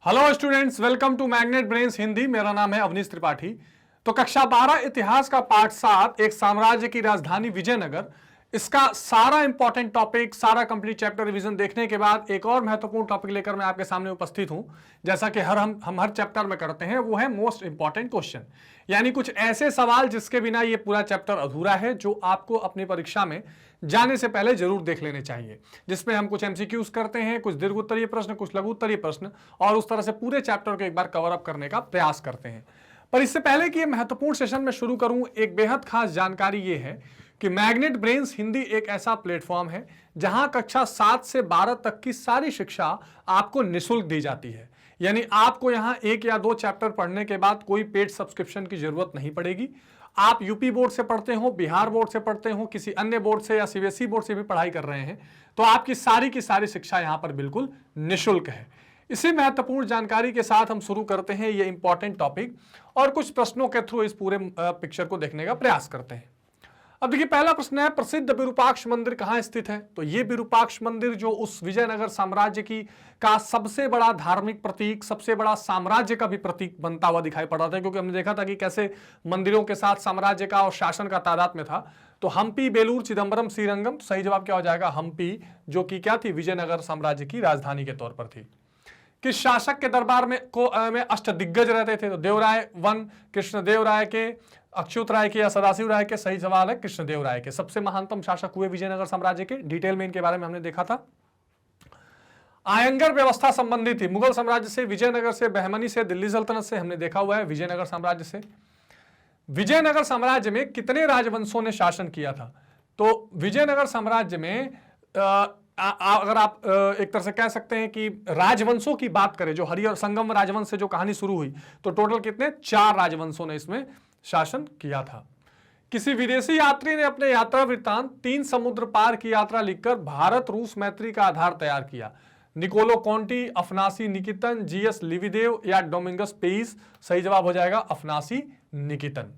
Hello students, welcome to Magnet Brains Hindi. मेरा नाम है अवनीश त्रिपाठी। तो कक्षा 12 इतिहास का पार्ट 7 एक साम्राज्य की राजधानी विजयनगर, इसका सारा इंपॉर्टेंट टॉपिक, सारा कंप्लीट चैप्टर रिवीजन देखने के बाद एक और महत्वपूर्ण टॉपिक लेकर मैं आपके सामने उपस्थित हूं। जैसा कि हम हर चैप्टर में करते हैं, वो है मोस्ट इंपॉर्टेंट क्वेश्चन, यानी कुछ ऐसे सवाल जिसके बिना ये पूरा चैप्टर अधूरा है, जो आपको अपनी परीक्षा में जाने से पहले जरूर देख लेने चाहिए। जिसमें हम कुछ एमसीक्यूज करते हैं, कुछ दीर्घ उत्तरीय प्रश्न, कुछ लघु उत्तरीय प्रश्न, और उस तरह से पूरे चैप्टर को एक बार कवर अप करने का प्रयास करते हैं। पर इससे पहले कि ये महत्वपूर्ण सेशन में शुरू करूं, एक बेहद खास जानकारी ये है कि मैग्नेट ब्रेन्स हिंदी एक ऐसा प्लेटफॉर्म है जहां कक्षा 7 से 12 तक की सारी शिक्षा आपको निःशुल्क दी जाती है। यानी आपको यहां 1 या 2 चैप्टर पढ़ने के बाद कोई पेड सब्सक्रिप्शन की जरूरत नहीं पड़ेगी। आप यूपी बोर्ड से पढ़ते हो, बिहार बोर्ड से पढ़ते हो, किसी अन्य बोर्ड से या सीबीएसई बोर्ड से भी पढ़ाई कर रहे हैं, तो आपकी सारी की सारी शिक्षा यहां पर बिल्कुल निःशुल्क है। इसी महत्वपूर्ण जानकारी के साथ हम शुरू करते हैं ये इंपॉर्टेंट टॉपिक, और कुछ प्रश्नों के थ्रू इस पूरे पिक्चर को देखने का प्रयास करते हैं। अब देखिए, पहला प्रश्न है, प्रसिद्ध विरूपाक्ष मंदिर कहां स्थित है? तो ये विरूपाक्ष मंदिर जो उस विजयनगर साम्राज्य की का सबसे बड़ा धार्मिक प्रतीक, सबसे बड़ा साम्राज्य का भी प्रतीक बनता हुआ दिखाई पड़ रहा था, क्योंकि हमने देखा था कि कैसे मंदिरों के साथ साम्राज्य का और शासन का तादाद में था। तो हम्पी, बेलूर, चिदंबरम, श्रीरंगम, सही जवाब क्या हो जाएगा? हम्पी, जो कि क्या थी? विजयनगर साम्राज्य की राजधानी के तौर पर थी। किस शासक के दरबार में अष्टदिग्गज रहते थे? तो देवराय 1 कृष्णदेव राय के, अच्युत राय के या सदाशिव राय के। सही सवाल है कृष्णदेव राय के। सबसे महानतम शासक हुए विजयनगर साम्राज्य के। डिटेल में इनके बारे में हमने देखा था। आयंगर व्यवस्था संबंधित थी मुगल साम्राज्य से, विजयनगर से, बहमनी से, दिल्ली सल्तनत से। हमने देखा हुआ है विजयनगर साम्राज्य से। विजयनगर साम्राज्य में कितने राजवंशों ने शासन किया था? तो विजयनगर साम्राज्य में अगर आप एक तरह से कह सकते हैं कि राजवंशों की बात करें, जो हरिहर संगम राजवंश से जो कहानी शुरू हुई, तो टोटल कितने? 4 राजवंशों ने इसमें शासन किया था। किसी विदेशी यात्री ने अपने यात्रा वृत्तांत 3 समुद्र पार की यात्रा लिखकर भारत रूस मैत्री का आधार तैयार किया। निकोलो कॉन्टी, अफनासी निकितन, जीएस लिविदेव या डोमिंगस पेइस। सही जवाब हो जाएगा अफनासी निकितन।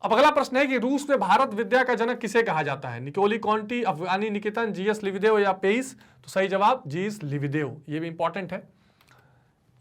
अब अगला प्रश्न है कि रूस में भारत विद्या का जनक किसे कहा जाता है? निकोली कॉन्टी, अफगानी निकितन, जीएस लिविदेव या पेइस। तो सही जवाब जीएस लिविदेव। ये भी इंपॉर्टेंट है।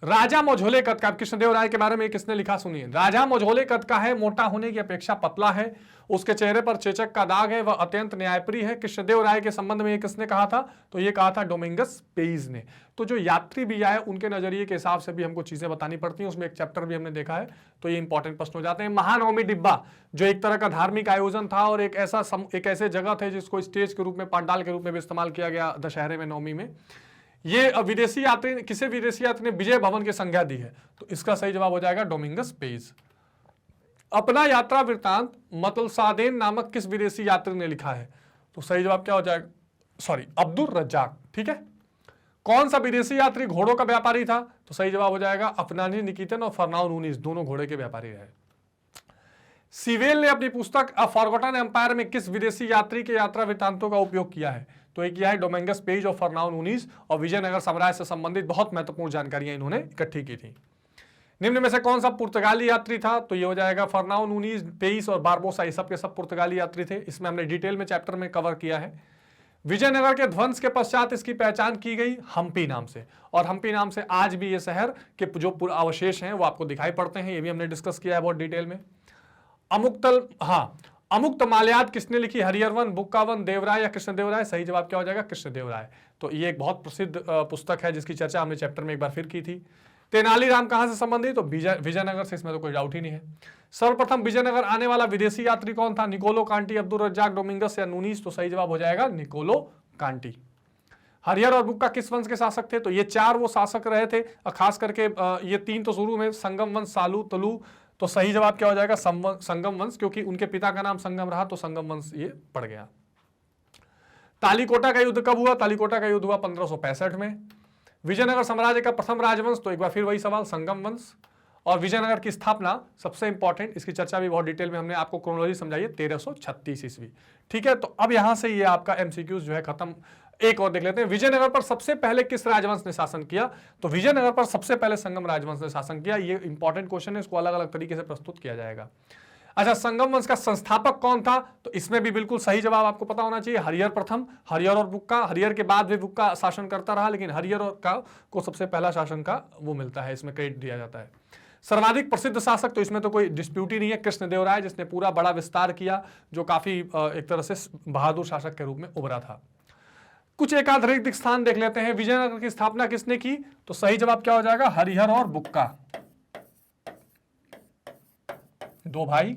राजा मझोले कद का, कृष्णदेव राय के बारे में किसने लिखा? सुनिए। राजा मझोले कद का है, मोटा होने की अपेक्षा पतला है, उसके चेहरे पर चेचक का दाग है, वह अत्यंत न्यायप्रिय है। कृष्णदेव राय के संबंध में ये किसने कहा था? तो ये कहा था डोमिंगस पेइस ने। तो जो यात्री भी आए, उनके नजरिए के हिसाब से भी हमको चीजें बतानी पड़ती हैं। उसमें एक चैप्टर भी हमने देखा है, तो ये इंपॉर्टेंट प्रश्न हो जाते हैं। महानवमी डिब्बा, जो एक तरह का धार्मिक आयोजन था और एक ऐसे जगह थे जिसको स्टेज के रूप में, पंडाल के रूप में भी इस्तेमाल किया गया दशहरे में, नवमी में। ये विदेशी यात्री, किसी विदेशी यात्री ने विजय भवन की संज्ञा दी है? तो इसका सही जवाब हो जाएगा डोमिंगस पेइस। अपना यात्रा वृत्तांत मतलसादेन नामक किस विदेशी यात्री ने लिखा है? तो सही जवाब क्या हो जाएगा? सॉरी, अब्दुल रज्जाक। ठीक है। कौन सा विदेशी यात्री घोड़ों का व्यापारी था? तो सही जवाब हो जाएगा अफनानी निकितन और फरनाउन नूनीस, दोनों घोड़े के व्यापारी रहे। सिवेल ने अपनी पुस्तक अ फॉरगॉटन एम्पायर में किस विदेशी यात्री के यात्रा वृत्तांतों का उपयोग किया है? तो एक किया है डोमिंगस पेइस और फरनाउन नूनीस, और विजयनगर साम्राज्य से संबंधित बहुत महत्वपूर्ण जानकारियां इन्होंने इकट्ठी की थी। निम्न में से कौन सा पुर्तगाली यात्री था? तो ये हो जाएगा फरनाउन नूनीस, पेइस और बारबोसा। ये सब के सब पुर्तगाली यात्री थे। इसमें हमने डिटेल में चैप्टर में कवर किया है। विजयनगर के ध्वंस के पश्चात इसकी पहचान की गई हम्पी नाम से, और हम्पी नाम से आज भी ये शहर के जो अवशेष हैं वो आपको दिखाई पड़ते हैं। ये भी हमने डिस्कस किया है बहुत डिटेल में। अमुक्त माल्याद किसने लिखी? हरिहरवन, बुक्कावन, देवराय या कृष्णदेव राय। सही जवाब क्या हो जाएगा? कृष्णदेव राय। तो ये एक बहुत प्रसिद्ध पुस्तक है जिसकी चर्चा हमने चैप्टर में एक बार फिर की थी। तेनालीराम कहां से संबंधित? तो विजयनगर से, इसमें तो कोई डाउट ही नहीं है। सर्वप्रथम विजयनगर आने वाला विदेशी यात्री कौन था? निकोलो कांटी, अब्दुल रज्जाक, डोमिंगस या नूनीस। तो सही जवाब हो जाएगा निकोलो कांटी। हरिहर और बुक्का किस वंश के शासक थे? तो ये 4 वो शासक रहे थे, खास करके ये 3 तो शुरू में, संगम वंश, सालू, तलू। तो सही जवाब क्या हो जाएगा? संगम वंश, क्योंकि उनके पिता का नाम संगम रहा, तो संगम वंश ये पड़ गया। तालीकोटा का युद्ध कब हुआ? तालीकोटा का युद्ध हुआ 1565 में। विजयनगर साम्राज्य का प्रथम राजवंश, तो एक बार फिर वही सवाल, संगम वंश। और विजयनगर की स्थापना सबसे इंपॉर्टेंट, इसकी चर्चा भी बहुत डिटेल में हमने आपको क्रोनोलॉजी समझाई है, 1336 ईस्वी। ठीक है। तो अब यहां से ये आपका एमसीक्यूज जो है खत्म। एक और देख लेते हैं, विजयनगर पर सबसे पहले किस राजवंश ने शासन किया? तो विजयनगर पर सबसे पहले संगम राजवंश ने शासन किया। ये इंपॉर्टेंट क्वेश्चन है, इसको अलग अलग तरीके से प्रस्तुत किया जाएगा। अच्छा, संगम वंश का संस्थापक कौन था? तो इसमें भी बिल्कुल सही जवाब आपको पता होना चाहिए, हरिहर प्रथम। हरिहर और बुक्का, हरिहर के बाद भी बुक्का शासन करता रहा, लेकिन हरिहर और का को सबसे पहला शासन का वो मिलता है, इसमें क्रेडिट दिया जाता है। सर्वाधिक प्रसिद्ध शासक, तो इसमें तो कोई डिस्प्यूट ही नहीं है, कृष्णदेवराय, जिसने पूरा बड़ा विस्तार किया, जो काफी एक तरह से बहादुर शासक के रूप में उभरा था। कुछ एकाध रिक्त स्थान देख लेते हैं। विजयनगर की स्थापना किसने की? तो सही जवाब क्या हो जाएगा? हरिहर और बुक्का, दो भाई।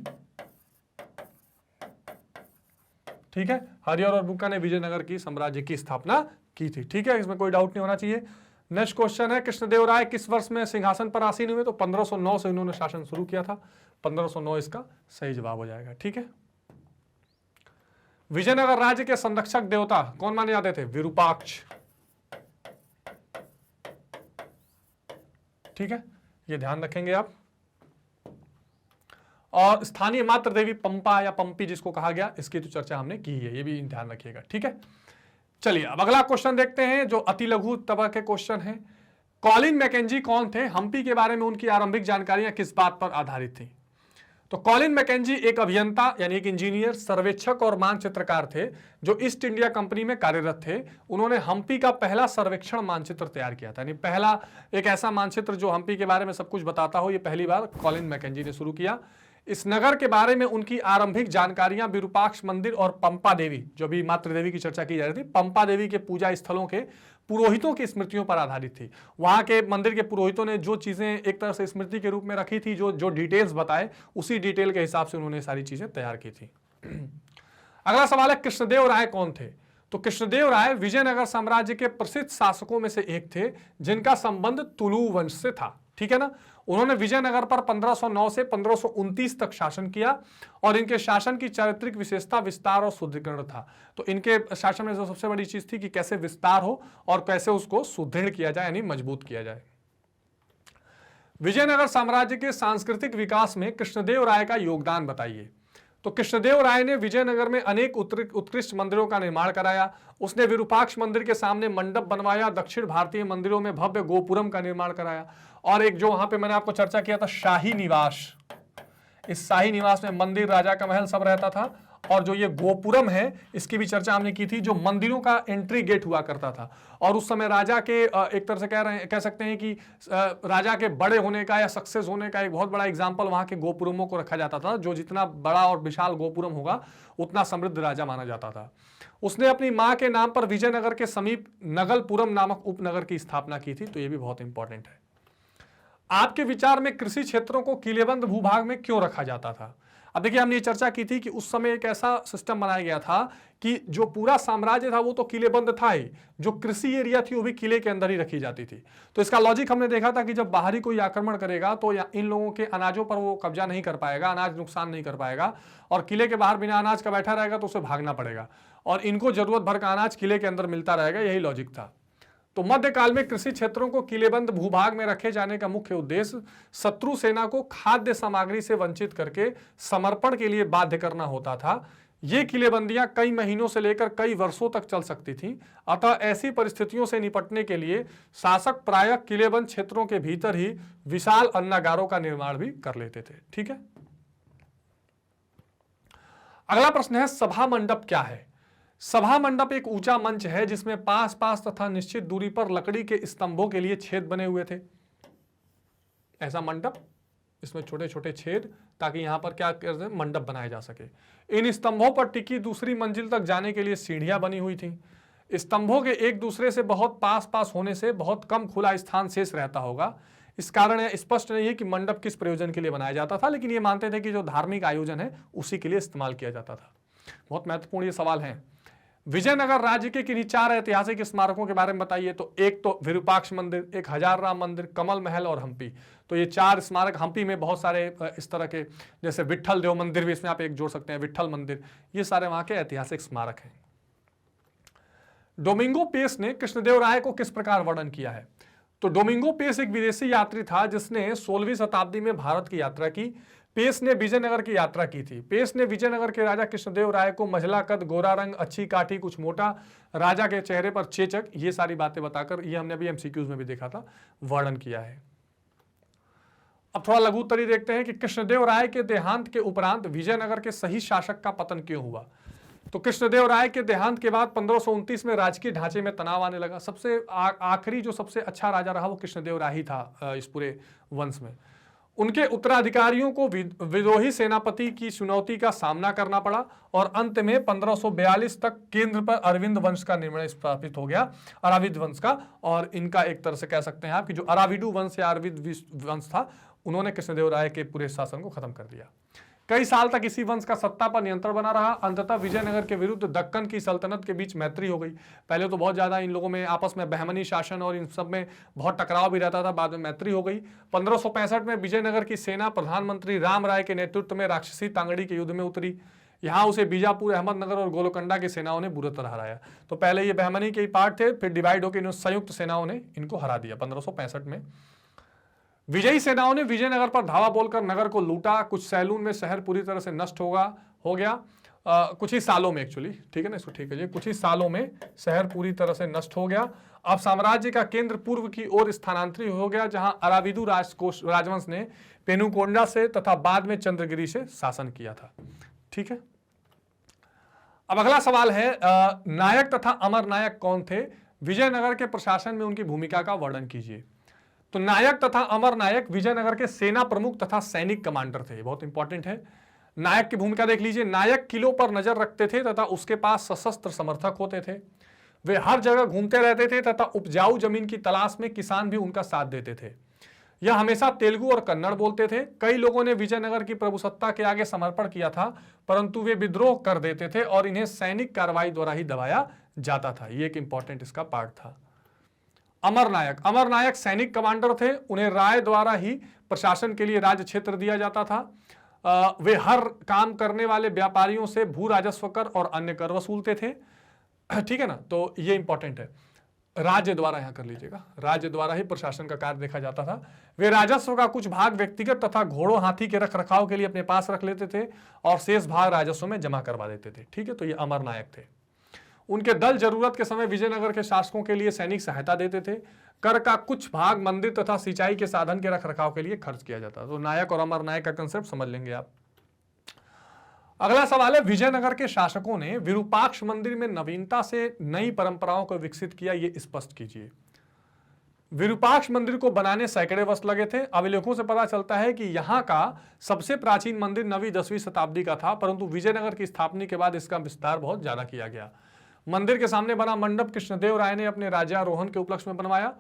ठीक है, हरिहर और बुक्का ने विजयनगर की साम्राज्य की स्थापना की थी। ठीक है, इसमें कोई डाउट नहीं होना चाहिए। नेक्स्ट क्वेश्चन है, कृष्णदेवराय किस वर्ष में सिंहासन पर आसीन हुए? तो 1509 से इन्होंने शासन शुरू किया था, 1509 इसका सही जवाब हो जाएगा। ठीक है, विजयनगर राज्य के संरक्षक देवता कौन माने जाते थे? विरूपाक्ष। ठीक है, ये ध्यान रखेंगे आप। और स्थानीय मात्र देवी पंपा या पंपी जिसको कहा गया, इसकी तो चर्चा हमने की है, ये भी ध्यान रखिएगा। ठीक है, चलिए अब अगला क्वेश्चन देखते हैं, जो अति लघु तरह के क्वेश्चन है। कॉलिन मैकेंजी कौन थे? हम्पी के बारे में उनकी आरंभिक जानकारियां किस बात पर आधारित थी? तो कॉलिन मैकेंजी एक अभियंता यानी एक इंजीनियर, सर्वेक्षक और मानचित्रकार थे, जो ईस्ट इंडिया कंपनी में कार्यरत थे। उन्होंने हम्पी का पहला सर्वेक्षण मानचित्र तैयार किया था, यानी पहला एक ऐसा मानचित्र जो हम्पी के बारे में सब कुछ बताता हो, ये पहली बार कॉलिन मैकेंजी ने शुरू किया। इस नगर के बारे में उनकी आरंभिक जानकारियां विरूपाक्ष मंदिर और पंपा देवी, जो भी मातृ देवी की चर्चा की जा रही थी, पंपा देवी के पूजा स्थलों के पुरोहितों की स्मृतियों पर आधारित थी। वहां के मंदिर के पुरोहितों ने जो चीजें एक तरह से स्मृति के रूप में रखी थी, जो डिटेल्स बताए, उसी डिटेल के हिसाब से उन्होंने सारी चीजें तैयार की थी। अगला सवाल है, कृष्णदेव राय कौन थे? तो कृष्णदेव राय विजयनगर साम्राज्य के प्रसिद्ध शासकों में से एक थे, जिनका संबंध तुलु वंश से था। ठीक है ना, उन्होंने विजयनगर पर 1509 से 1529 तक शासन किया, और इनके शासन की चारित्रिक विशेषता विस्तार और सुदृढ़ीकरण था। तो इनके शासन में जो सबसे बड़ी चीज थी कि कैसे विस्तार हो और कैसे उसको सुदृढ़ किया जाए, यानी मजबूत किया जाए। विजयनगर साम्राज्य के सांस्कृतिक विकास में कृष्णदेव राय का योगदान बताइए। तो कृष्णदेव राय ने विजयनगर में अनेक उत्कृष्ट मंदिरों का निर्माण कराया। उसने विरूपाक्ष मंदिर के सामने मंडप बनवाया, दक्षिण भारतीय मंदिरों में भव्य गोपुरम का निर्माण कराया, और एक जो वहां पे मैंने आपको चर्चा किया था, शाही निवास, इस शाही निवास में मंदिर, राजा का महल सब रहता था। और जो ये गोपुरम है, इसकी भी चर्चा हमने की थी, जो मंदिरों का एंट्री गेट हुआ करता था। और उस समय राजा के एक तरह से कह सकते हैं कि राजा के बड़े होने का या सक्सेस होने का एक बहुत बड़ा एग्जाम्पल वहां के गोपुरमों को रखा जाता था। जो जितना बड़ा और विशाल गोपुरम होगा, उतना समृद्ध राजा माना जाता था। उसने अपनी मां के नाम पर विजयनगर के समीप नगलपुरम नामक उपनगर की स्थापना की थी। तो ये भी बहुत इंपॉर्टेंट है। आपके विचार में कृषि क्षेत्रों को किलेबंद भूभाग में क्यों रखा जाता था? अब देखिए, हमने ये चर्चा की थी कि उस समय एक ऐसा सिस्टम बनाया गया था कि जो पूरा साम्राज्य था वो तो किलेबंद था ही, जो कृषि एरिया थी वो भी किले के अंदर ही रखी जाती थी। तो इसका लॉजिक हमने देखा था कि जब बाहरी कोई आक्रमण करेगा तो इन लोगों के अनाजों पर वो कब्जा नहीं कर पाएगा, अनाज नुकसान नहीं कर पाएगा, और किले के बाहर बिना अनाज का बैठा रहेगा तो उसे भागना पड़ेगा, और इनको जरूरत भर का अनाज किले के अंदर मिलता रहेगा। यही लॉजिक था। तो मध्यकाल में कृषि क्षेत्रों को किलेबंद भूभाग में रखे जाने का मुख्य उद्देश्य शत्रु सेना को खाद्य सामग्री से वंचित करके समर्पण के लिए बाध्य करना होता था। ये किलेबंदियां कई महीनों से लेकर कई वर्षों तक चल सकती थीं। अतः ऐसी परिस्थितियों से निपटने के लिए शासक प्रायः किलेबंद क्षेत्रों के भीतर ही विशाल अन्नागारों का निर्माण भी कर लेते थे। ठीक है, अगला प्रश्न है, सभा मंडप क्या है? सभा मंडप एक ऊंचा मंच है जिसमें पास पास तथा निश्चित दूरी पर लकड़ी के स्तंभों के लिए छेद बने हुए थे। ऐसा मंडप, इसमें छोटे छोटे छेद, ताकि यहां पर क्या करते, मंडप बनाया जा सके। इन स्तंभों पर टिकी दूसरी मंजिल तक जाने के लिए सीढ़ियां बनी हुई थी। स्तंभों के एक दूसरे से बहुत पास पास होने से बहुत कम खुला स्थान शेष रहता होगा। इस कारण यह स्पष्ट नहीं है कि मंडप किस प्रयोजन के लिए बनाया जाता था, लेकिन ये मानते थे कि जो धार्मिक आयोजन है उसी के लिए इस्तेमाल किया जाता था। बहुत महत्वपूर्ण ये सवाल है। विजयनगर राज्य के किन्हीं 4 ऐतिहासिक स्मारकों के बारे में बताइए। तो एक तो विरूपाक्ष मंदिर, एक हजार राम मंदिर, कमल महल और हम्पी। तो ये 4 स्मारक, हम्पी में बहुत सारे इस तरह के, जैसे विट्ठल देव मंदिर भी इसमें आप एक जोड़ सकते हैं, विट्ठल मंदिर, ये सारे वहां के ऐतिहासिक स्मारक हैं। डोमिंगो पेस ने कृष्णदेव राय को किस प्रकार वर्णन किया है? तो डोमिंगो पेस एक विदेशी यात्री था जिसने 16वीं शताब्दी में भारत की यात्रा की। पेस ने विजयनगर की यात्रा की थी। पेस ने विजयनगर के राजा कृष्णदेव राय को मझला कद, गोरा रंग, अच्छी काठी, कुछ मोटा, राजा के चेहरे पर चेचक, ये सारी बातें बताकर, ये हमने अभी एमसीक्यूज में भी देखा था, वर्णन किया है। अब थोड़ा लघु उत्तरी देखते हैं कि कृष्णदेव राय के देहांत के उपरांत विजयनगर के सही शासक का पतन क्यों हुआ। तो कृष्णदेव राय के देहांत के बाद 1529 में राजकीय ढांचे में तनाव आने लगा। सबसे आखिरी जो सबसे अच्छा राजा रहा वो कृष्णदेव राय ही था इस पूरे वंश में। उनके उत्तराधिकारियों को विद्रोही सेनापति की चुनौती का सामना करना पड़ा और अंत में 1542 तक केंद्र पर अरविंद वंश का निर्णय स्थापित हो गया, अराविद वंश का। और इनका एक तरह से कह सकते हैं आप कि जो अराविडु वंश या अरविद वंश था, उन्होंने कृष्णदेव राय के पूरे शासन को खत्म कर दिया। कई साल तक इसी वंश का सत्ता पर नियंत्रण बना रहा। अंततः विजयनगर के विरुद्ध दक्कन की सल्तनत के बीच मैत्री हो गई। पहले तो बहुत ज्यादा इन लोगों में आपस में बहमनी शासन और इन सब में बहुत टकराव भी रहता था, बाद में मैत्री हो गई। 1565 में विजयनगर की सेना प्रधानमंत्री राम राय के नेतृत्व में राक्षसी तांगड़ी के युद्ध में उतरी। यहाँ उसे बीजापुर, अहमदनगर और गोलकोंडा की सेनाओं ने बुरी तरह हराया। तो पहले ये बहमनी के ही पार्ट थे, फिर डिवाइड होकर संयुक्त सेनाओं ने इनको हरा दिया 1565 में। विजयी सेनाओं ने विजयनगर पर धावा बोलकर नगर को लूटा। कुछ सैलून में शहर पूरी तरह से नष्ट हो गया कुछ ही सालों में, एक्चुअली ठीक है ना, इसको ठीक है जी, कुछ ही सालों में शहर पूरी तरह से नष्ट हो गया। अब साम्राज्य का केंद्र पूर्व की ओर स्थानांतरित हो गया, जहां अराविदु राजवंश ने पेनुकोंडा से तथा बाद में चंद्रगिरी से शासन किया था। ठीक है, अब अगला सवाल है नायक तथा अमर नायक कौन थे? विजयनगर के प्रशासन में उनकी भूमिका का वर्णन कीजिए। तो नायक तथा अमर नायक विजयनगर के सेना प्रमुख तथा सैनिक कमांडर थे। बहुत इंपॉर्टेंट है। नायक की भूमिका देख लीजिए। नायक किलों पर नजर रखते थे तथा उसके पास सशस्त्र समर्थक होते थे। वे हर जगह घूमते रहते थे तथा उपजाऊ जमीन की तलाश में किसान भी उनका साथ देते थे। यह हमेशा तेलुगु और कन्नड़ बोलते थे। कई लोगों ने विजयनगर की प्रभुसत्ता के आगे समर्पण किया था, परंतु वे विद्रोह कर देते थे और इन्हें सैनिक कार्रवाई द्वारा ही दबाया जाता था। ये एक इंपॉर्टेंट इसका पार्ट था। अमर नायक सैनिक कमांडर थे। उन्हें राय द्वारा ही प्रशासन के लिए राज्य क्षेत्र दिया जाता था। वे हर काम करने वाले व्यापारियों से भू राजस्व कर और अन्य कर वसूलते थे। ठीक है ना, तो ये इंपॉर्टेंट है। राज्य द्वारा यहां कर लीजिएगा, राज्य द्वारा ही प्रशासन का कार्य देखा जाता था। वे राजस्व का कुछ भाग व्यक्तिगत तथा घोड़ों हाथी के रख रखाव के लिए अपने पास रख लेते थे और शेष भाग राजस्व में जमा करवा देते थे। ठीक है, तो ये अमर नायक थे। उनके दल जरूरत के समय विजयनगर के शासकों के लिए सैनिक सहायता देते थे। कर का कुछ भाग मंदिर तथा सिंचाई के साधन के रख रखाव के लिए खर्च किया जाता। तो नायक और अमर नायक का कंसेप्ट समझ लेंगे आप। अगला सवाल है, विजयनगर के शासकों ने विरूपाक्ष मंदिर में नवीनता से नई परंपराओं को विकसित किया, ये स्पष्ट कीजिए। विरूपाक्ष मंदिर को बनाने सैकड़े वर्ष लगे थे। अभिलेखों से पता चलता है कि यहाँ का सबसे प्राचीन मंदिर 9वीं-10वीं शताब्दी का था, परंतु विजयनगर की स्थापना के बाद इसका विस्तार बहुत ज्यादा किया गया। मंदिर के सामने बना मंडप कृष्णदेव राय ने अपने राज्यारोहण के उपलक्ष्य में बनवाया।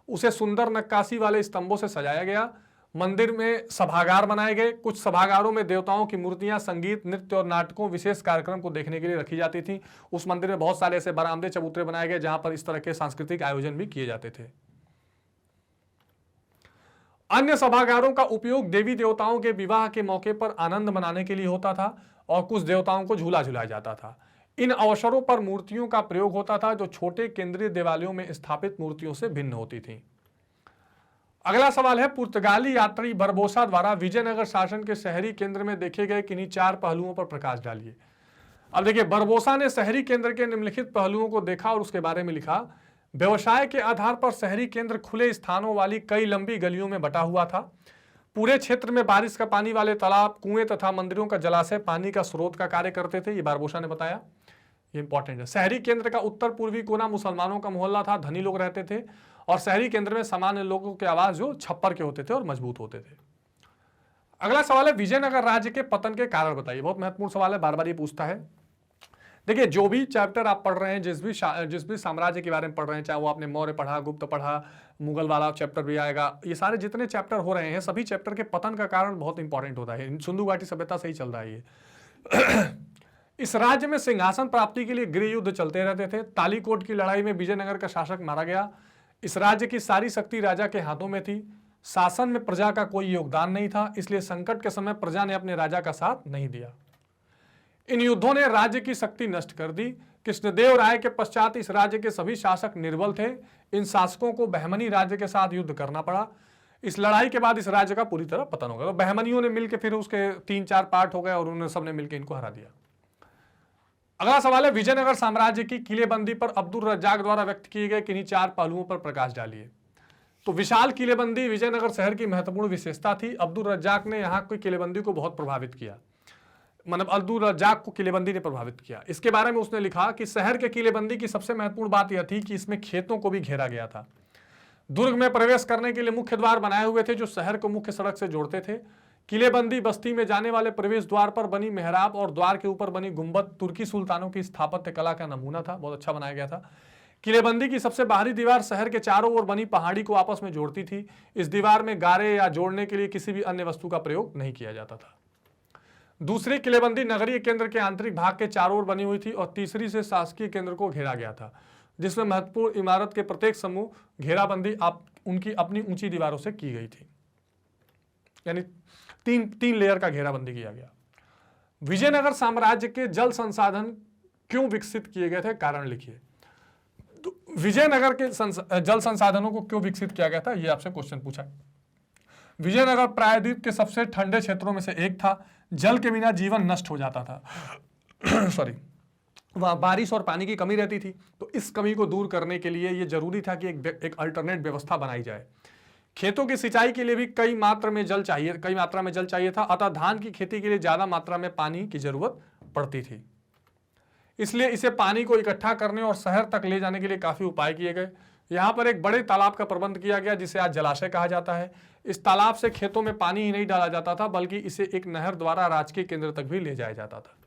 उसे सुंदर नक्काशी वाले स्तंभों से सजाया गया। मंदिर में सभागार बनाए गए। कुछ सभागारों में देवताओं की मूर्तियां, संगीत, नृत्य और नाटकों, विशेष कार्यक्रम को देखने के लिए रखी जाती थी। उस मंदिर में बहुत सारे ऐसे बरामदे, चबूतरे बनाए गए जहां पर इस तरह के सांस्कृतिक आयोजन भी किए जाते थे। अन्य सभागारों का उपयोग देवी देवताओं के विवाह के मौके पर आनंद मनाने के लिए होता था और कुछ देवताओं को झूला झुलाया जाता था। इन अवसरों पर मूर्तियों का प्रयोग होता था जो छोटे केंद्रीय देवालयों में स्थापित मूर्तियों से भिन्न होती थीं। अगला सवाल है, पुर्तगाली यात्री बरबोसा द्वारा विजयनगर शासन के शहरी केंद्र में देखे गए किन्हीं 4 पहलुओं पर प्रकाश डालिए। अब देखिए, बरबोसा ने शहरी केंद्र के निम्नलिखित पहलुओं को देखा और उसके बारे में लिखा। व्यवसाय के आधार पर शहरी केंद्र खुले स्थानों वाली कई लंबी गलियों में बटा हुआ था। पूरे क्षेत्र में बारिश का पानी वाले तालाब, कुएं तथा मंदिरों का जलाशय पानी का स्रोत का कार्य करते थे। ये बरबोसा ने बताया। ये इंपॉर्टेंट है। शहरी केंद्र का उत्तर पूर्वी कोना मुसलमानों का मोहल्ला था। धनी लोग रहते थे और शहरी केंद्र में सामान्य लोगों के आवास जो छप्पर के होते थे और मजबूत होते थे। अगला सवाल है, विजयनगर राज्य के पतन के कारण बताइए। बहुत महत्वपूर्ण सवाल है, बार बार ये पूछता है। देखिए, जो भी चैप्टर आप पढ़ रहे हैं, जिस भी साम्राज्य के बारे में पढ़ रहे हैं, चाहे वो आपने मौर्य पढ़ा, गुप्त पढ़ा, मुगल वाला चैप्टर भी आएगा, ये सारे जितने चैप्टर हो रहे हैं, सभी चैप्टर के पतन का कारण बहुत इंपॉर्टेंट होता है। सिंधु घाटी सभ्यता से ही चल रहा है ये। इस राज्य में सिंहासन प्राप्ति के लिए गृह युद्ध चलते रहते थे। तालीकोट की लड़ाई में विजयनगर का शासक मारा गया। इस राज्य की सारी शक्ति राजा के हाथों में थी। शासन में प्रजा का कोई योगदान नहीं था, इसलिए संकट के समय प्रजा ने अपने राजा का साथ नहीं दिया। इन युद्धों ने राज्य की शक्ति नष्ट कर दी। कृष्णदेव राय के पश्चात इस राज्य के सभी शासक निर्बल थे। इन शासकों को बहमनी राज्य के साथ युद्ध करना पड़ा। इस लड़ाई के बाद इस राज्य का पूरी तरह पतन हो गया। तो बहमनियों ने मिलकर फिर उसके 3-4 पार्ट हो गए और उन्होंने सबने मिलकर इनको हरा दिया। अगला सवाल है, विजयनगर साम्राज्य की किलेबंदी पर अब्दुल रज्जाक द्वारा व्यक्त किए गए किन्हीं 4 पहलुओं पर प्रकाश डालिए। तो विशाल किलेबंदी विजयनगर शहर की महत्वपूर्ण विशेषता थी। अब्दुल रज्जाक ने यहाँ की किलेबंदी को बहुत प्रभावित किया, मतलब अब्दुल रज्जाक को किलेबंदी ने प्रभावित किया। इसके बारे में उसने लिखा कि शहर के किलेबंदी की सबसे महत्वपूर्ण बात यह थी कि इसमें खेतों को भी घेरा गया था। दुर्ग में प्रवेश करने के लिए मुख्य द्वार बनाए हुए थे जो शहर को मुख्य सड़क से जोड़ते थे। किलेबंदी बस्ती में जाने वाले प्रवेश द्वार पर बनी मेहराब और द्वार के ऊपर बनी गुंबद तुर्की सुल्तानों की स्थापत्य कला का नमूना था, बहुत अच्छा बनाया गया था। किलेबंदी की सबसे बाहरी दीवार शहर के चारों ओर बनी पहाड़ी को आपस में जोड़ती थी। इस दीवार में गारे या जोड़ने के लिए किसी भी अन्य वस्तु का प्रयोग नहीं किया जाता था। दूसरी किलेबंदी नगरीय केंद्र के आंतरिक भाग के चारों ओर बनी हुई थी और तीसरी से शासकीय केंद्र को घेरा गया था, जिसमें महत्वपूर्ण इमारत के प्रत्येक समूह घेराबंदी उनकी अपनी ऊंची दीवारों से की गई थी, यानी तीन लेयर का घेराबंदी किया गया। विजयनगर साम्राज्य के जल संसाधन क्यों विकसित किए गए थे, कारण लिखिए। तो विजयनगर के जल संसाधनों को क्यों विकसित किया गया था, यह आपसे क्वेश्चन पूछा। विजयनगर प्रायद्वीप के सबसे ठंडे क्षेत्रों में से एक था। जल के बिना जीवन नष्ट हो जाता था सॉरी, वहां बारिश और पानी की कमी रहती थी। तो इस कमी को दूर करने के लिए यह जरूरी था कि एक अल्टरनेट व्यवस्था बनाई जाए। खेतों की सिंचाई के लिए भी कई मात्रा में जल चाहिए था, अतः धान की खेती के लिए ज्यादा मात्रा में पानी की जरूरत पड़ती थी। इसलिए इसे पानी को इकट्ठा करने और शहर तक ले जाने के लिए काफी उपाय किए गए। यहाँ पर एक बड़े तालाब का प्रबंध किया गया जिसे आज जलाशय कहा जाता है। इस तालाब से खेतों में पानी ही नहीं डाला जाता था, बल्कि इसे एक नहर द्वारा राजकीय केंद्र तक भी ले जाया जाता था।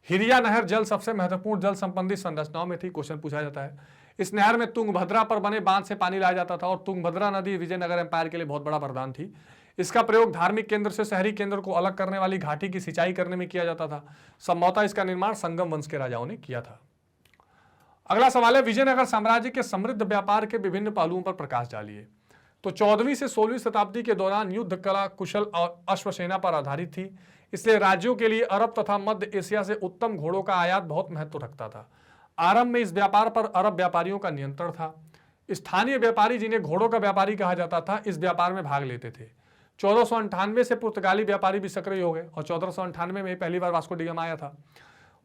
हिरिया नहर जल सबसे महत्वपूर्ण जल संबंधी संरचनाओं में थी, क्वेश्चन पूछा जाता है। इस नहर में तुंगभद्रा पर बने बांध से पानी लाया जाता था और तुंगभद्रा नदी विजयनगर एम्पायर के लिए बहुत बड़ा वरदान थी। इसका प्रयोग धार्मिक केंद्र से शहरी केंद्र को अलग करने वाली घाटी की सिंचाई करने में किया जाता था। संभवतः इसका निर्माण संगम वंश के राजाओं ने किया था। अगला सवाल है, विजयनगर साम्राज्य के समृद्ध व्यापार के विभिन्न पहलुओं पर प्रकाश डालिए। तो 14वीं से 16वीं शताब्दी के दौरान युद्ध कला कुशल और अश्वसेना पर आधारित थी, इसलिए राज्यों के लिए अरब तथा मध्य एशिया से उत्तम घोड़ों का आयात बहुत महत्व रखता था। आरंभ में इस व्यापार पर अरब व्यापारियों का नियंत्रण था। स्थानीय व्यापारी, जिन्हें घोड़ों का व्यापारी कहा जाता था, इस व्यापार में भाग लेते थे। 1498 से पुर्तगाली व्यापारी भी सक्रिय हो गए और 1498 में पहली बार वास्को डी गामा आया था।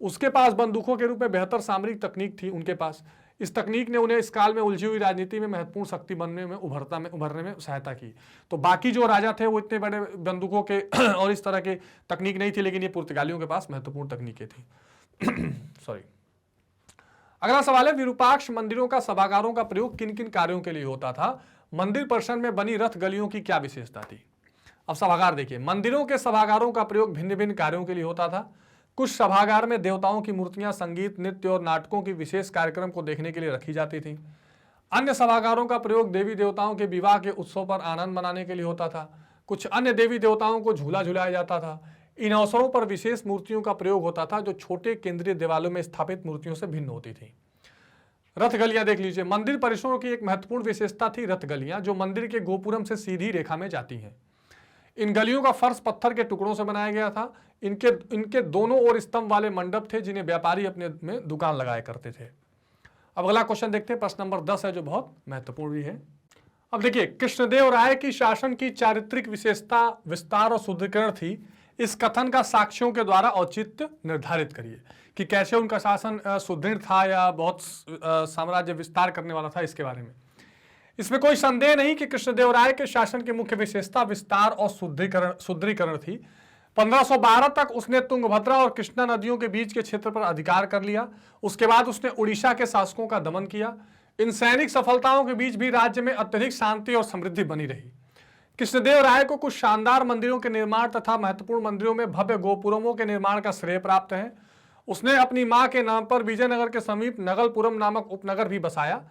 उसके पास बंदूकों के रूप में बेहतर सामरिक तकनीक थी उनके पास। इस तकनीक ने उन्हें इस काल में उलझी हुई राजनीति में महत्वपूर्ण शक्ति बनने में उभरने में सहायता की। तो बाकी जो राजा थे वो इतने बड़े बंदूकों के और इस तरह के तकनीक नहीं थी, लेकिन ये पुर्तगालियों के पास महत्वपूर्ण तकनीकें थी सॉरी। अगला सवाल है, विरूपाक्ष मंदिरों का सभागारों का प्रयोग किन किन कार्यों के लिए होता था? मंदिर परिसर में बनी रथ गलियों की क्या विशेषता थी? अब सभागार देखिए, मंदिरों के सभागारों का प्रयोग भिन्न भिन्न कार्यों के लिए होता था। कुछ सभागार में देवताओं की मूर्तियां, संगीत, नृत्य और नाटकों की विशेष कार्यक्रम को देखने के लिए रखी जाती थी। अन्य सभागारों का प्रयोग देवी देवताओं के विवाह के उत्सव पर आनंद मनाने के लिए होता था। कुछ अन्य देवी देवताओं को झूला झुलाया जाता था। इन अवसरों पर विशेष मूर्तियों का प्रयोग होता था जो छोटे केंद्रीय देवालयों में स्थापित मूर्तियों से भिन्न होती थी। रथ गलियां देख लीजिए, मंदिर परिसरों की एक महत्वपूर्ण विशेषता थी रथ गलियां, जो मंदिर के गोपुरम से सीधी रेखा में जाती हैं। इन गलियों का फर्श पत्थर के टुकड़ों से बनाया गया था। इनके दोनों ओर स्तंभ वाले मंडप थे जिन्हें व्यापारी अपने में दुकान लगाया करते थे। अब अगला क्वेश्चन देखते हैं, प्रश्न नंबर 10 है जो बहुत महत्वपूर्ण भी है। अब देखिए, कृष्णदेव राय की शासन की चारित्रिक विशेषता विस्तार और शुद्धिकरण थी। इस कथन का साक्ष्यों के द्वारा औचित्य निर्धारित करिए कि कैसे उनका शासन सुदृढ़ था या बहुत साम्राज्य विस्तार करने वाला था, इसके बारे में। इसमें कोई संदेह नहीं कि कृष्णदेव राय के शासन की मुख्य विशेषता विस्तार और शुद्धिकरण थी। 1512 तक उसने तुंगभद्रा और कृष्णा नदियों के बीच के क्षेत्र पर अधिकार कर लिया। उसके बाद उसने उड़ीसा के शासकों का दमन किया। इन सैनिक सफलताओं के बीच भी राज्य में अत्यधिक शांति और समृद्धि बनी रही। कृष्णदेव राय को कुछ शानदार मंदिरों के निर्माण तथा महत्वपूर्ण मंदिरों में भव्य गोपुरमों के निर्माण का श्रेय प्राप्त है। उसने अपनी मां के नाम पर विजयनगर के समीप नगलपुरम नामक उपनगर भी बसाया।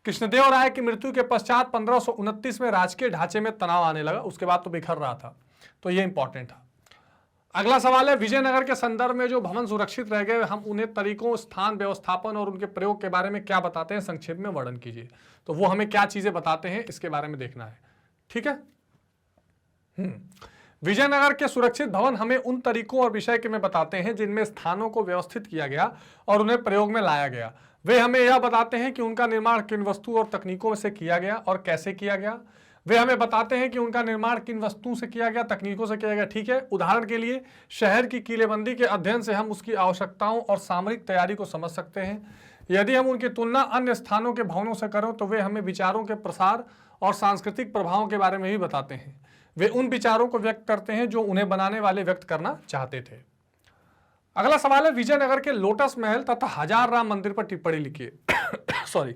कृष्णदेव राय की मृत्यु के पश्चात 1529 में राजकीय ढांचे में तनाव आने लगा। उसके बाद तो बिखर रहा था, तो ये इंपॉर्टेंट था। अगला सवाल है, विजयनगर के संदर्भ में जो भवन सुरक्षित रह गए, हम उन्हें तरीकों, स्थान, व्यवस्थापन और उनके प्रयोग के बारे में क्या बताते हैं, संक्षेप में वर्णन कीजिए। तो वो हमें क्या चीजें बताते हैं, इसके बारे में देखना है। ठीक है। विजयनगर के सुरक्षित भवन हमें उन तरीकों और विषय के में बताते हैं जिनमें स्थानों को व्यवस्थित किया गया और उन्हें प्रयोग में लाया गया। वे हमें यह बताते हैं कि उनका निर्माण किन वस्तु और तकनीकों से किया गया और कैसे किया गया। वे हमें बताते हैं कि उनका निर्माण किन वस्तुओं से किया गया, तकनीकों से किया गया। ठीक है। उदाहरण के लिए, शहर की किलेबंदी के अध्ययन से हम उसकी आवश्यकताओं और सामरिक तैयारी को समझ सकते हैं। यदि हम उनकी तुलना अन्य स्थानों के भवनों से करें तो वे हमें विचारों के प्रसार और सांस्कृतिक प्रभावों के बारे में भी बताते हैं। वे उन विचारों को व्यक्त करते हैं जो उन्हें बनाने वाले व्यक्त करना चाहते थे। अगला सवाल है, विजयनगर के लोटस महल तथा हजार राम मंदिर पर टिप्पणी लिखिए। सॉरी,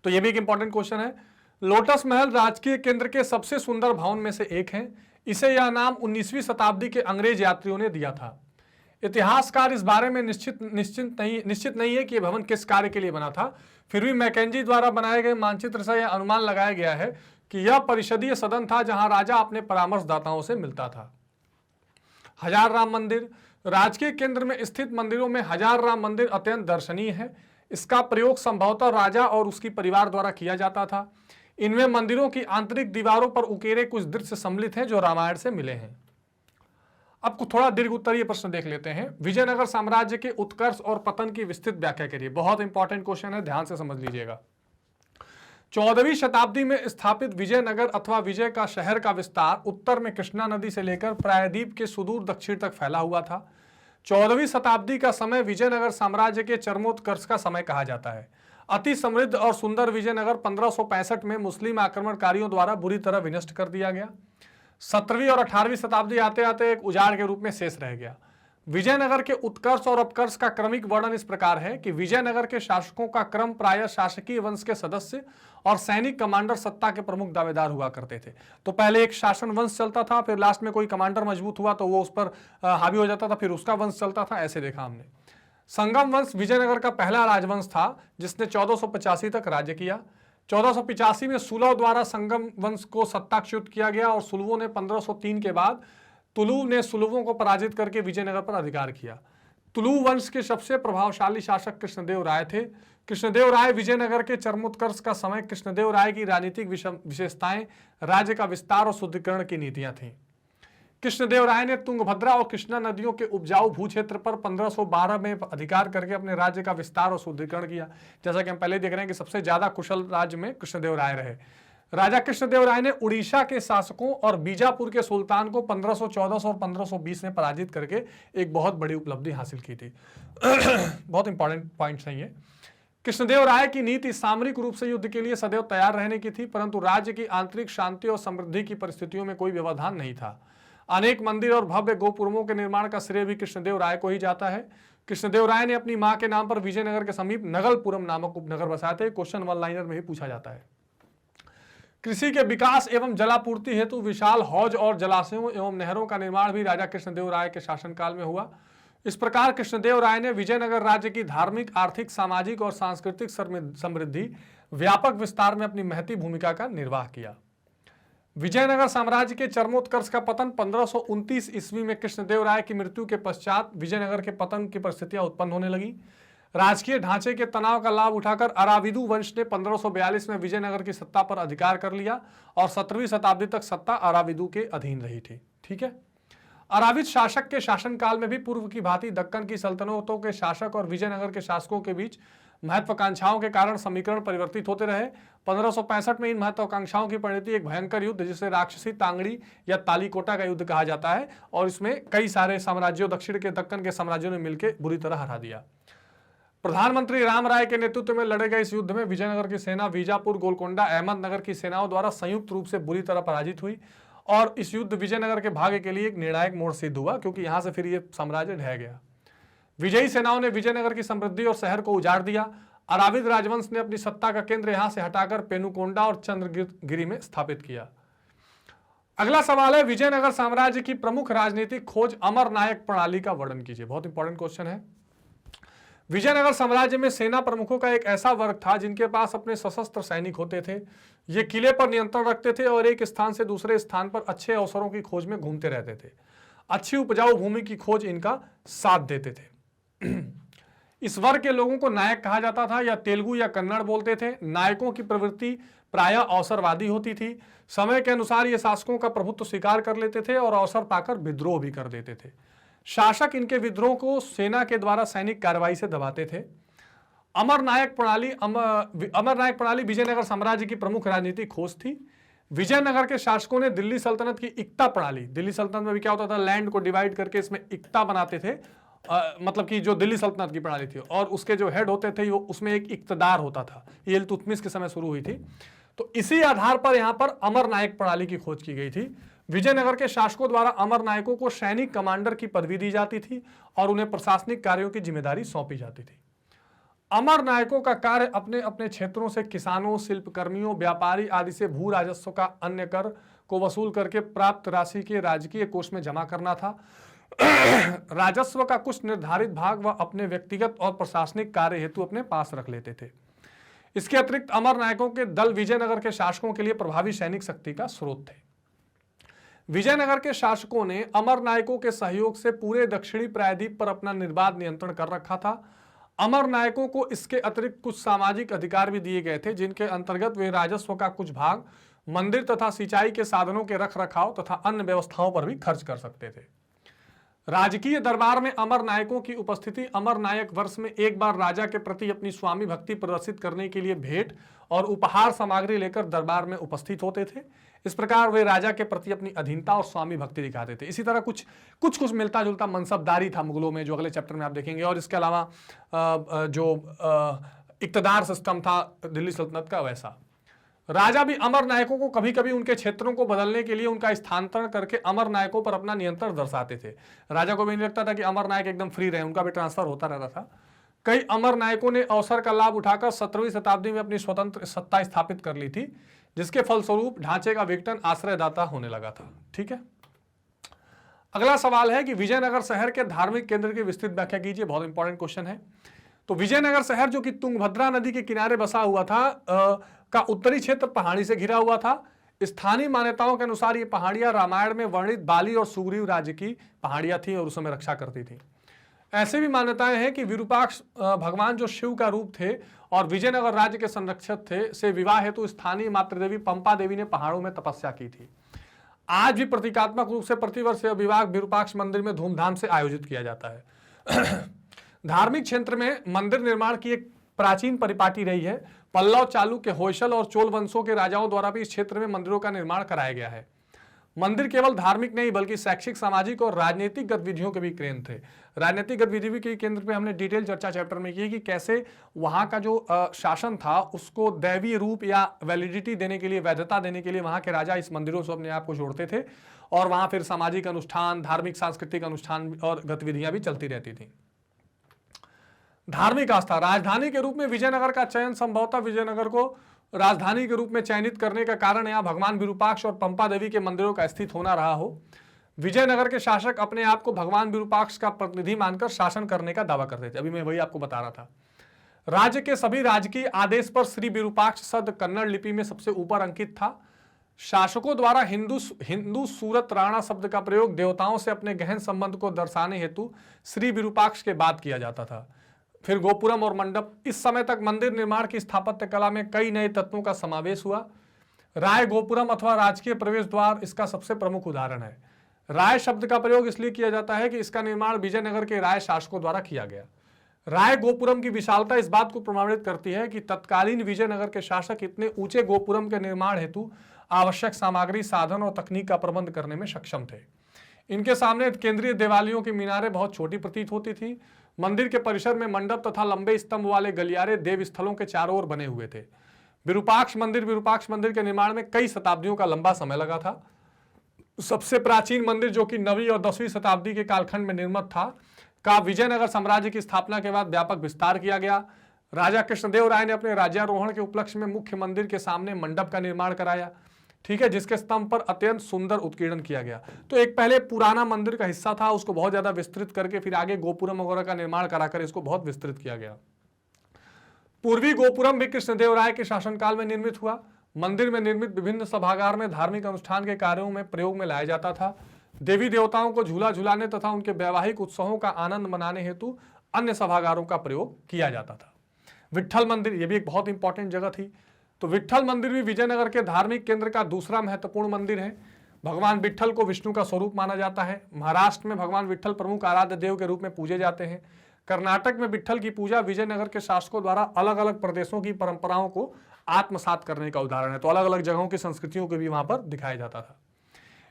तो यह भी एक इंपॉर्टेंट क्वेश्चन है। लोटस महल राजकीय केंद्र के सबसे सुंदर भवन में से एक है। इसे यह नाम 19वीं शताब्दी के अंग्रेज यात्रियों ने दिया था। इतिहासकार इस बारे में निश्चित नहीं है कि यह भवन किस कार्य के लिए बना था। फिर भी मैकेंजी द्वारा बनाए गए मानचित्र से यह अनुमान लगाया गया है कि यह परिषदीय सदन था जहां राजा अपने परामर्शदाताओं से मिलता था। हजार राम मंदिर, राजकीय केंद्र में स्थित मंदिरों में हजार राम मंदिर अत्यंत दर्शनीय है। इसका प्रयोग संभवतः राजा और उसकी परिवार द्वारा किया जाता था। इनमें मंदिरों की आंतरिक दीवारों पर उकेरे कुछ दृश्य सम्मिलित हैं जो रामायण से मिले हैं। अब कुछ थोड़ा दीर्घ उत्तरीय प्रश्न देख लेते हैं। विजयनगर साम्राज्य के उत्कर्ष और पतन की विस्तृत व्याख्या करिए। बहुत इंपॉर्टेंट क्वेश्चन है, ध्यान से समझ लीजिएगा। 14वीं शताब्दी में स्थापित विजयनगर अथवा विजय का शहर का विस्तार उत्तर में कृष्णा नदी से लेकर प्रायद्वीप के सुदूर दक्षिण तक फैला हुआ था। 14वीं शताब्दी का समय विजयनगर साम्राज्य के चरमोत्कर्ष का समय कहा जाता है। अति समृद्ध और सुंदर विजयनगर 1565 में मुस्लिम आक्रमणकारियों द्वारा बुरी तरह विनष्ट कर दिया गया। 17वीं और 18वीं शताब्दी आते आते एक उजाड़ के रूप में शेष रह गया। विजयनगर के उत्कर्ष और अपकर्ष का क्रमिक वर्णन इस प्रकार है कि विजयनगर के शासकों का क्रम प्रायः शासकीय वंश के सदस्य और सैनिक कमांडर सत्ता के प्रमुख दावेदार हुआ करते थे। तो पहले एक शासन वंश चलता था, फिर लास्ट में कोई कमांडर मजबूत हुआ तो वो उस पर हावी हो जाता था, फिर उसका वंश चलता था, ऐसे देखा हमने। संगम वंश विजयनगर का पहला राजवंश था जिसने 1485 तक राज्य किया। 1485 में सुलभ द्वारा संगम वंश को सत्ताच्युत किया गया और सुलभों ने 1503 के बाद तुलु ने सुलभों को पराजित करके विजयनगर पर अधिकार किया। तुलु वंश के सबसे प्रभावशाली शासक कृष्णदेव राय थे। कृष्णदेव राय विजयनगर के चरमोत्कर्ष का समय कृष्णदेव राय की राजनीतिक विशेषताएं राज्य का विस्तार और शुद्धिकरण की नीतियां थीं। कृष्णदेव राय ने तुंगभद्रा और कृष्णा नदियों के उपजाऊ भूक्षेत्र पर 1512 में अधिकार करके अपने राज्य का विस्तार और शुद्धिकरण किया। जैसा कि हम पहले देख रहे हैं कि सबसे ज्यादा कुशल राज्य में कृष्णदेव राय रहे। राजा कृष्णदेव राय ने उड़ीसा के शासकों और बीजापुर के सुल्तान को 1514 और 1520 में पराजित करके एक बहुत बड़ी उपलब्धि हासिल की थी। बहुत इंपॉर्टेंट पॉइंट्स हैं ये। कृष्णदेव राय की नीति सामरिक रूप से युद्ध के लिए सदैव तैयार रहने की थी, परंतु राज्य की आंतरिक शांति और समृद्धि की परिस्थितियों में कोई व्यवधान नहीं था। अनेक मंदिर और भव्य गोपुरमों के निर्माण का श्रेय भी कृष्णदेव राय को ही जाता है। कृष्णदेव राय ने अपनी मां के नाम पर विजयनगर के समीप नगलपुरम नामक उपनगर बसाए थे। क्वेश्चन वन लाइनर में ही पूछा जाता है। कृषि के विकास एवं जलापूर्ति हेतु विशाल हौज और जलाशयों एवं नहरों का निर्माण भी राजा कृष्णदेव राय के शासनकाल में हुआ। इस प्रकार कृष्णदेव राय ने विजयनगर राज्य की धार्मिक, आर्थिक, सामाजिक और सांस्कृतिक समृद्धि, व्यापक विस्तार में अपनी महती भूमिका का निर्वाह किया। विजयनगर साम्राज्य के चरमोत्कर्ष का पतन 1529 ईस्वी में कृष्णदेव राय की मृत्यु के पश्चात विजयनगर के पतन की परिस्थितियां उत्पन्न होने लगी। राजकीय ढांचे के तनाव का लाभ उठाकर अराविदु वंश ने 1542 में विजयनगर की सत्ता पर अधिकार कर लिया और 17वीं शताब्दी तक सत्ता अराविदु के अधीन रही थी। ठीक है। अराविद शासक के शासनकाल में भी पूर्व की भांति दक्कन की सल्तनतों के शासक और विजयनगर के शासकों के बीच महत्वाकांक्षाओं के कारण समीकरण परिवर्तित होते रहे। 1565 में इन महत्वाकांक्षाओं की परिणति एक भयंकर युद्ध जिसे राक्षसी तांगड़ी या तालीकोटा का युद्ध कहा जाता है, और इसमें कई सारे साम्राज्यों, दक्षिण के दक्कन के साम्राज्यों ने मिलकर बुरी तरह हरा दिया। प्रधानमंत्री राम राय के नेतृत्व में लड़े गए इस युद्ध में विजयनगर की सेना बीजापुर, गोलकोंडा, अहमदनगर की सेनाओं द्वारा संयुक्त रूप से बुरी तरह पराजित हुई और इस युद्ध विजयनगर के भाग्य के लिए एक निर्णायक मोड़ सिद्ध हुआ, क्योंकि यहां से फिर यह साम्राज्य ढह गया। विजयी सेनाओं ने विजयनगर की समृद्धि और शहर को उजाड़ दिया। अराविद राजवंश ने अपनी सत्ता का केंद्र यहां से हटाकर पेनुकोंडा और चंद्रगिरी में स्थापित किया। अगला सवाल है, विजयनगर साम्राज्य की प्रमुख राजनीतिक खोज अमर नायक प्रणाली का वर्णन कीजिए। बहुत इंपॉर्टेंट क्वेश्चन है। विजयनगर साम्राज्य में सेना प्रमुखों का एक ऐसा वर्ग था जिनके पास अपने सशस्त्र सैनिक होते थे। ये किले पर नियंत्रण रखते थे और एक स्थान से दूसरे स्थान पर अच्छे अवसरों की खोज में घूमते रहते थे। अच्छी उपजाऊ भूमि की खोज इनका साथ देते थे। इस वर्ग के लोगों को नायक कहा जाता था या तेलुगु या कन्नड़ बोलते थे। नायकों की प्रवृत्ति प्रायः अवसरवादी होती थी। समय के अनुसार ये शासकों का प्रभुत्व स्वीकार कर लेते थे और अवसर पाकर विद्रोह भी कर देते थे। शासक इनके विद्रोह को सेना के द्वारा सैनिक कार्रवाई से दबाते थे। अमर नायक प्रणाली विजयनगर साम्राज्य की प्रमुख राजनीतिक खोज थी। विजयनगर के शासकों ने दिल्ली सल्तनत की इक्ता प्रणाली, दिल्ली सल्तनत में भी क्या होता था, लैंड को डिवाइड करके इसमें इक्ता बनाते थे, मतलब कि जो दिल्ली सल्तनत की प्रणाली थी और उसके जो हेड होते थे वो उसमें एक इक्तदार होता था। ये इल्तुतमिश के समय शुरू हुई थी। तो इसी आधार पर यहां पर अमर नायक प्रणाली की खोज की गई थी। विजयनगर के शासकों द्वारा अमर नायकों को सैनिक कमांडर की पदवी दी जाती थी और उन्हें प्रशासनिक कार्यों की जिम्मेदारी सौंपी जाती थी। अमर नायकों का कार्य अपने अपने क्षेत्रों से किसानों, शिल्पकर्मियों, व्यापारी आदि से भू राजस्व का अन्य कर को वसूल करके प्राप्त राशि के राजकीय कोष में जमा करना था। राजस्व का कुछ निर्धारित भाग वह अपने व्यक्तिगत और प्रशासनिक कार्य हेतु अपने पास रख लेते थे। इसके अतिरिक्त अमर नायकों के दल विजयनगर के शासकों के लिए प्रभावी सैनिक शक्ति का स्रोत थे। विजयनगर के शासकों ने अमर नायकों के सहयोग से पूरे दक्षिणी प्रायद्वीप पर अपना निर्बाध नियंत्रण कर रखा था। अमर नायकों को इसके अतिरिक्त कुछ सामाजिक अधिकार भी दिए गए थे, जिनके अंतर्गत वे राजस्व का कुछ भाग मंदिर तथा सिंचाई के साधनों के रखरखाव तथा अन्य व्यवस्थाओं पर भी खर्च कर सकते थे। राजकीय दरबार में अमर नायकों की उपस्थिति अमर नायक वर्ष में एक बार राजा के प्रति अपनी स्वामी भक्ति प्रदर्शित करने के लिए भेंट और उपहार सामग्री लेकर दरबार में उपस्थित होते थे। इस प्रकार वे राजा के प्रति अपनी अधीनता और स्वामी भक्ति दिखाते थे। इसी तरह कुछ मिलता जुलता मनसबदारी था मुगलों में, जो अगले चैप्टर में आप देखेंगे। और इसके अलावा जो इक्तदार सिस्टम था दिल्ली सल्तनत का, वैसा राजा भी अमर नायकों को कभी कभी उनके क्षेत्रों को बदलने के लिए उनका स्थानांतरण करके अमर नायकों पर अपना नियंत्रण दर्शाते थे। राजा को भी नहीं लगता था कि अमर नायक एकदम फ्री रहे, उनका भी ट्रांसफर होता रहता था। कई अमर नायकों ने अवसर का लाभ उठाकर 17वीं शताब्दी में अपनी स्वतंत्र सत्ता स्थापित कर ली थी, जिसके फलस्वरूप ढांचे का विघटन आश्रयदाता होने लगा था। ठीक है, अगला सवाल है कि विजयनगर शहर के धार्मिक केंद्र की विस्तृत व्याख्या कीजिए। बहुत इंपॉर्टेंट क्वेश्चन है। तो विजयनगर शहर जो कि तुंगभद्रा नदी के किनारे बसा हुआ था का उत्तरी क्षेत्र पहाड़ी से घिरा हुआ था। स्थानीय मान्यताओं के अनुसार ये पहाड़ियां रामायण में वर्णित बाली और सुग्रीव राज्य की पहाड़ियां थी और उस समय रक्षा करती थी। ऐसे भी मान्यताएं हैं कि विरूपाक्ष भगवान जो शिव का रूप थे और विजयनगर राज्य के संरक्षक थे, से विवाह हेतु स्थानीय मातृदेवी पंपा देवी ने पहाड़ों में तपस्या की थी। आज भी प्रतीकात्मक रूप से प्रतिवर्ष यह विवाह विरूपाक्ष मंदिर में धूमधाम से आयोजित किया जाता है। धार्मिक क्षेत्र में मंदिर निर्माण की एक प्राचीन परिपाटी रही है। पल्लव, चालुक्य, होयसल और चोल वंशों के राजाओं द्वारा भी इस क्षेत्र में मंदिरों का निर्माण कराया गया है। मंदिर केवल धार्मिक नहीं बल्कि शैक्षिक, सामाजिक और राजनीतिक गतिविधियों के भी केंद्र थे। राजनीतिक गतिविधि के केंद्र पे हमने डिटेल चर्चा चैप्टर में की है कि कैसे वहां का जो शासन था उसको दैवीय रूप या वैलिडिटी देने के लिए, वैधता देने के लिए वहां के राजा इस मंदिरों से अपने आप को जोड़ते थे और वहां फिर सामाजिक अनुष्ठान, धार्मिक सांस्कृतिक अनुष्ठान और गतिविधियां भी चलती रहती थी। धार्मिक आस्था, राजधानी के रूप में विजयनगर का चयन संभवतः विजयनगर को राजधानी के रूप में चयनित करने का कारण यहाँ भगवान विरूपाक्ष और पंपा देवी के मंदिरों का स्थित होना रहा हो। विजयनगर के शासक अपने आप को भगवान विरूपाक्ष का प्रतिनिधि मानकर शासन करने का दावा करते थे। अभी मैं वही आपको बता रहा था। राज्य के सभी राजकीय आदेश पर श्री विरूपाक्ष शब्द कन्नड़ लिपि में सबसे ऊपर अंकित था। शासकों द्वारा हिंदू सूरत राणा शब्द का प्रयोग देवताओं से अपने गहन संबंध को दर्शाने हेतु श्री विरूपाक्ष के बाद किया जाता था। फिर गोपुरम और मंडप। इस समय तक मंदिर निर्माण की स्थापत्य कला में कई नए तत्वों का समावेश हुआ। राय गोपुरम अथवा राजकीय प्रवेश द्वार इसका सबसे प्रमुख उदाहरण है। राय शब्द का प्रयोग इसलिए किया जाता है कि इसका निर्माण विजयनगर के राय शासकों द्वारा किया गया। राय गोपुरम की विशालता इस बात को प्रमाणित करती है कि तत्कालीन विजयनगर के शासक इतने ऊंचे गोपुरम के निर्माण हेतु आवश्यक सामग्री, साधन और तकनीक का प्रबंध करने में सक्षम थे। इनके सामने केंद्रीय देवालयों की मीनारें बहुत छोटी प्रतीत होती थी। मंदिर के परिसर में मंडप तथा लंबे स्तंभ वाले गलियारे देव स्थलों के चारों ओर बने हुए थे। विरूपाक्ष मंदिर के निर्माण में कई शताब्दियों का लंबा समय लगा था। सबसे प्राचीन मंदिर जो कि 9वीं और 10वीं शताब्दी के कालखंड में निर्मित था का विजयनगर साम्राज्य की स्थापना के बाद व्यापक विस्तार किया गया। राजा कृष्णदेव राय ने अपने राज्यारोहण के उपलक्ष्य में मुख्य मंदिर के सामने मंडप का निर्माण कराया। ठीक है, जिसके स्तंभ पर अत्यंत सुंदर उत्कीर्णन किया गया। तो एक पहले पुराना मंदिर का हिस्सा था, उसको बहुत ज्यादा विस्तृत करके फिर आगे गोपुरम वगैरह का निर्माण कराकर इसको बहुत विस्तृत किया गया। पूर्वी गोपुरम भी कृष्णदेव राय के शासनकाल में निर्मित हुआ। मंदिर में निर्मित विभिन्न सभागार में धार्मिक अनुष्ठान के कार्यों में प्रयोग में लाया जाता था। देवी देवताओं को झूला झुलाने तथा उनके वैवाहिक उत्सवों का आनंद मनाने हेतु अन्य सभागारों का प्रयोग किया जाता था। विट्ठल मंदिर, ये भी एक बहुत इंपॉर्टेंट जगह थी। तो विट्ठल मंदिर भी विजयनगर के धार्मिक केंद्र का दूसरा महत्वपूर्ण मंदिर है। भगवान विट्ठल को विष्णु का स्वरूप माना जाता है। महाराष्ट्र में भगवान विट्ठल प्रमुख आराध्य देव के रूप में पूजे जाते हैं। कर्नाटक में विट्ठल की पूजा विजयनगर के शासकों द्वारा अलग अलग प्रदेशों की परंपराओं को आत्मसात करने का उदाहरण है। तो अलग अलग जगहों की संस्कृतियों को भी वहां पर दिखाया जाता था।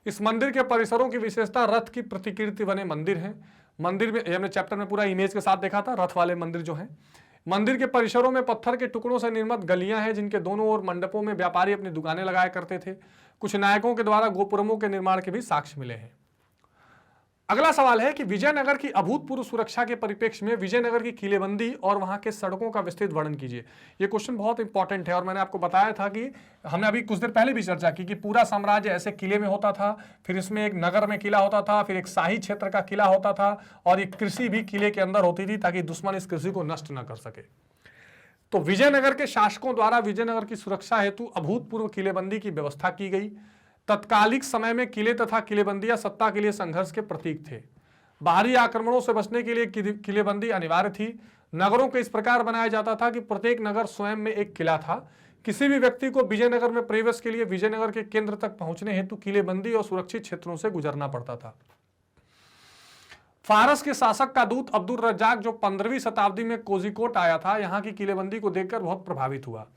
इस मंदिर के परिसरों की विशेषता रथ की प्रतिकृति बने मंदिर हैं। मंदिर में हमने चैप्टर में पूरा इमेज के साथ देखा था, रथ वाले मंदिर जो हैं। मंदिर के परिसरों में पत्थर के टुकड़ों से निर्मित गलियां हैं जिनके दोनों ओर मंडपों में व्यापारी अपनी दुकानें लगाया करते थे। कुछ नायकों के द्वारा गोपुरमों के निर्माण के भी साक्ष्य मिले हैं। अगला सवाल है कि विजयनगर की अभूतपूर्व सुरक्षा के परिप्रेक्ष्य में विजयनगर की किलेबंदी और वहां के सड़कों का विस्तृत वर्णन कीजिए। यह क्वेश्चन बहुत इंपॉर्टेंट है और मैंने आपको बताया था कि हमने अभी कुछ देर पहले भी चर्चा की कि पूरा साम्राज्य ऐसे किले में होता था, फिर इसमें एक नगर में किला होता था, फिर एक शाही क्षेत्र का किला होता था और एक कृषि भी किले के अंदर होती थी ताकि दुश्मन इस कृषि को नष्ट न कर सके। तो विजयनगर के शासकों द्वारा विजयनगर की सुरक्षा हेतु अभूतपूर्व किलेबंदी की व्यवस्था की गई। तत्कालिक समय में किले तथा किलेबंदियां सत्ता के लिए संघर्ष के प्रतीक थे। बाहरी आक्रमणों से बचने के लिए किलेबंदी अनिवार्य थी। नगरों को इस प्रकार बनाया जाता था कि प्रत्येक नगर स्वयं में एक किला था। किसी भी व्यक्ति को विजयनगर में प्रवेश के लिए विजयनगर के केंद्र तक पहुंचने हेतु किलेबंदी और सुरक्षित क्षेत्रों से गुजरना पड़ता था। फारस के शासक का दूत अब्दुल रज्जाक जो 15वीं शताब्दी में कोझिकोड आया था, यहां की किलेबंदी को देखकर बहुत प्रभावित हुआ।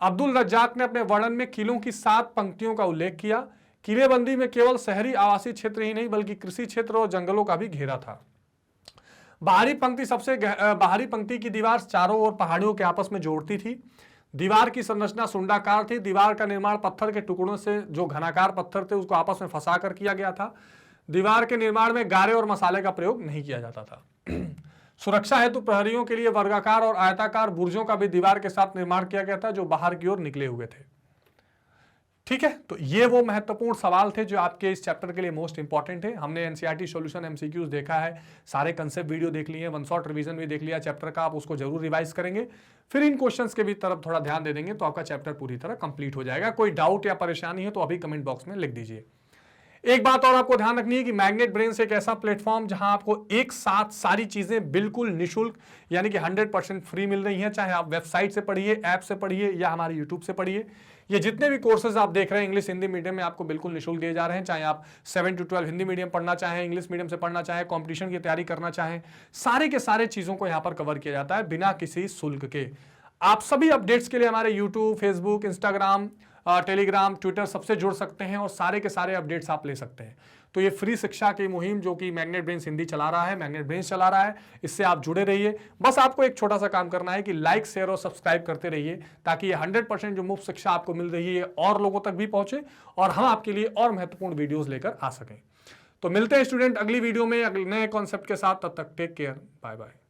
अब्दुल रज्जाक ने अपने वर्णन में किलों की 7 पंक्तियों का उल्लेख किया। किलेबंदी में केवल शहरी आवासीय क्षेत्र ही नहीं बल्कि कृषि क्षेत्र और जंगलों का भी घेरा था। बाहरी पंक्ति की दीवार चारों ओर पहाड़ियों के आपस में जोड़ती थी। दीवार की संरचना सुंडाकार थी। दीवार का निर्माण पत्थर के टुकड़ों से, जो घनाकार पत्थर थे उसको आपस में फंसाकर किया गया था। दीवार के निर्माण में गारे और मसाले का प्रयोग नहीं किया जाता था। सुरक्षा हेतु प्रहरियों के लिए वर्गाकार और आयताकार बुर्जों का भी दीवार के साथ निर्माण किया गया था जो बाहर की ओर निकले हुए थे। ठीक है, तो ये वो महत्वपूर्ण सवाल थे जो आपके इस चैप्टर के लिए मोस्ट इंपॉर्टेंट है। हमने एनसीईआरटी सॉल्यूशन एमसीक्यूज देखा है, सारे कंसेप्ट वीडियो देख लिए, वन शॉट रिवीजन भी देख लिया चैप्टर का। आप उसको जरूर रिवाइज करेंगे, फिर इन क्वेश्चंस के भी तरफ थोड़ा ध्यान दे देंगे तो आपका चैप्टर पूरी तरह कंप्लीट हो जाएगा। कोई डाउट या परेशानी है तो अभी कमेंट बॉक्स में लिख दीजिए। एक बात और आपको ध्यान रखनी है कि मैग्नेट ब्रेन्स एक ऐसा प्लेटफॉर्म जहां आपको एक साथ सारी चीजें बिल्कुल निशुल्क यानी कि 100% फ्री मिल रही हैं। चाहे आप वेबसाइट से पढ़िए, ऐप से पढ़िए या हमारे यूट्यूब से पढ़िए। ये जितने भी कोर्सेज आप देख रहे हैं इंग्लिश हिंदी मीडियम में आपको बिल्कुल निशुल्क दिए जा रहे हैं। चाहे आप 7 to 12 हिंदी मीडियम पढ़ना चाहें, इंग्लिश मीडियम से पढ़ना चाहें, कॉम्पिटिशन की तैयारी करना चाहें, सारे के सारे चीजों को यहाँ पर कवर किया जाता है बिना किसी शुल्क के। आप सभी अपडेट्स के लिए हमारे YouTube, Facebook, Instagram, Telegram, Twitter सबसे जुड़ सकते हैं और सारे के सारे अपडेट्स आप ले सकते हैं। तो ये फ्री शिक्षा की मुहिम जो कि मैग्नेट ब्रेन्स हिंदी चला रहा है, मैग्नेट ब्रेन्स चला रहा है, इससे आप जुड़े रहिए। बस आपको एक छोटा सा काम करना है कि लाइक, शेयर और सब्सक्राइब करते रहिए ताकि ये 100% जो मुफ्त शिक्षा आपको मिल रही है और लोगों तक भी पहुंचे और हम आपके लिए और महत्वपूर्ण वीडियोज लेकर आ सकें। तो मिलते हैं स्टूडेंट अगली वीडियो में नए कॉन्सेप्ट के साथ। तब तक टेक केयर, बाय बाय।